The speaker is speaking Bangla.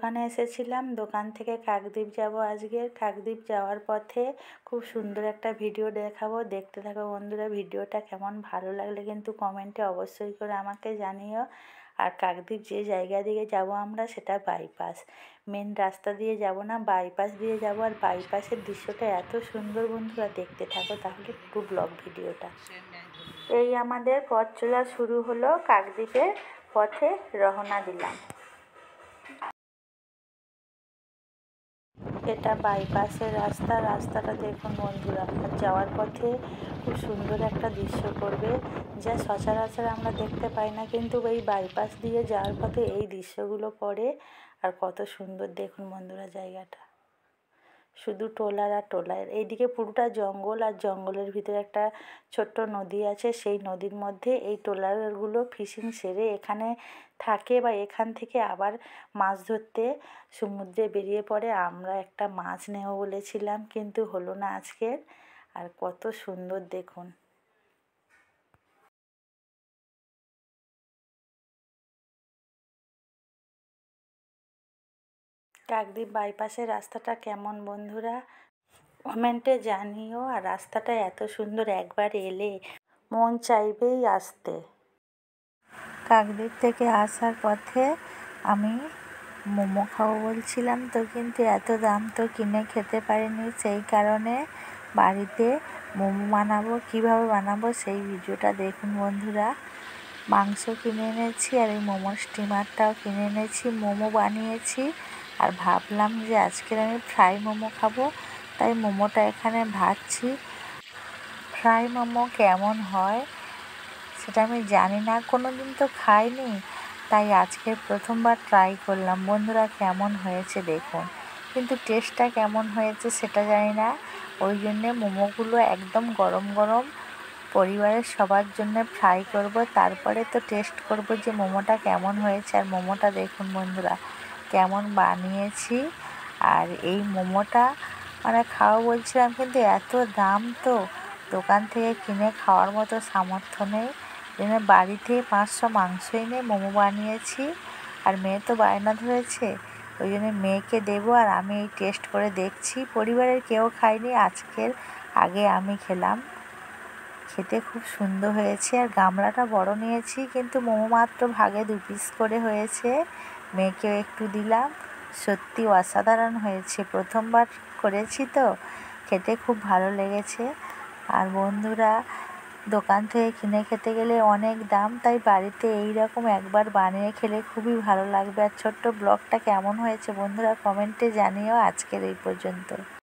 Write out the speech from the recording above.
দোকানে এসেছিলাম। দোকান থেকে কাকদ্বীপ যাব আজকে। কাকদ্বীপ যাওয়ার পথে খুব সুন্দর একটা ভিডিও দেখাবো, দেখতে থাকো বন্ধুরা। ভিডিওটা কেমন, ভালো লাগলে কিন্তু কমেন্টে অবশ্যই করে আমাকে জানিও। আর কাকদ্বীপ যে জায়গা দিয়ে যাব আমরা, সেটা বাইপাস, মেন রাস্তা দিয়ে যাব না, বাইপাস দিয়ে যাব। আর বাইপাসের দৃশ্যটা এত সুন্দর বন্ধুরা, দেখতে থাকো তাহলে পুরো ব্লগ ভিডিওটা। এই আমাদের পথ চলা শুরু হলো, কাকদ্বীপের পথে রওনা দিলাম। এটা বাইপাসের রাস্তা। রাস্তাটা দেখুন বন্ধুরা, আর যাওয়ার পথে খুব সুন্দর একটা দৃশ্য পড়বে, যা সচরাচর আমরা দেখতে পাই না, কিন্তু এই বাইপাস দিয়ে যাওয়ার পথে এই দৃশ্যগুলো পড়ে। আর কত সুন্দর দেখুন বন্ধুরা জায়গাটা, শুধু টোলার আর টোলার। এইদিকে পুরোটা জঙ্গল, আর জঙ্গলের ভিতরে একটা ছোট্ট নদী আছে। সেই নদীর মধ্যে এই ট্রলারগুলো ফিশিং সেরে এখানে থাকে, বা এখান থেকে আবার মাছ ধরতে সমুদ্রে বেরিয়ে পড়ে। আমরা একটা মাছ নেব বলেছিলাম, কিন্তু হলো না আজকের। আর কত সুন্দর দেখুন। কাকদ্বীপ বাইপাসের রাস্তাটা কেমন বন্ধুরা কমেন্টে জানিও। আর রাস্তাটা এত সুন্দর, একবার এলে মন চাইবেই আসতে। কাকদ্বীপ থেকে আসার পথে আমি মোমো খাবো বলছিলাম, তো কিন্তু এত দাম তো কিনে খেতে পারিনি। সেই কারণে বাড়িতে মোমো বানাবো। কীভাবে বানাবো সেই ভিডিওটা দেখুন বন্ধুরা। মাংস কিনে এনেছি, আর এই মোমোর স্টিমারটাও কিনে এনেছি। মোমো বানিয়েছি, আর ভাবলাম যে আজকের আমি ফ্রাই মোমো খাবো, তাই মোমোটা এখানে ভাজছি। ফ্রাই মোমো কেমন হয় সেটা আমি জানি না, কোনো দিন তো খাইনি, তাই আজকে প্রথমবার ট্রাই করলাম বন্ধুরা। কেমন হয়েছে দেখুন, কিন্তু টেস্টটা কেমন হয়েছে সেটা জানি না। ওই জন্যে মোমোগুলো একদম গরম গরম পরিবারের সবার জন্য ফ্রাই করব, তারপরে তো টেস্ট করব যে মোমোটা কেমন হয়েছে। আর মোমোটা দেখুন বন্ধুরা কেমন বানিয়েছি। আর এই মোমোটা মানে খাওয়া বলছিলাম, কিন্তু এত দাম, তো দোকান থেকে কিনে খাওয়ার মতো সামর্থ্য নেই। জন্য বাড়িতে 500 মাংস এনে মোমো বানিয়েছি। আর মেয়ে তো বায়না ধরেছে, ওই জন্য মেয়েকে দেবো, আর আমি এই টেস্ট করে দেখছি। পরিবারের কেউ খায়নি, আজকের আগে আমি খেলাম। খেতে খুব সুন্দর হয়েছে। আর গামলাটা বড় নিয়েছি, কিন্তু মোমো মাত্র ভাগে 2 পিস করে হয়েছে। মেয়েকেও একটু দিলাম। সত্যি অসাধারণ হয়েছে, প্রথমবার করেছি তো, খেতে খুব ভালো লেগেছে। আর বন্ধুরা, দোকান থেকে কিনে খেতে গেলে অনেক দাম, তাই বাড়িতে এই রকম একবার বানিয়ে খেলে খুবই ভালো লাগবে। আর ছোট্ট ব্লগটা কেমন হয়েছে বন্ধুরা কমেন্টে জানিও। আজকের এই পর্যন্ত।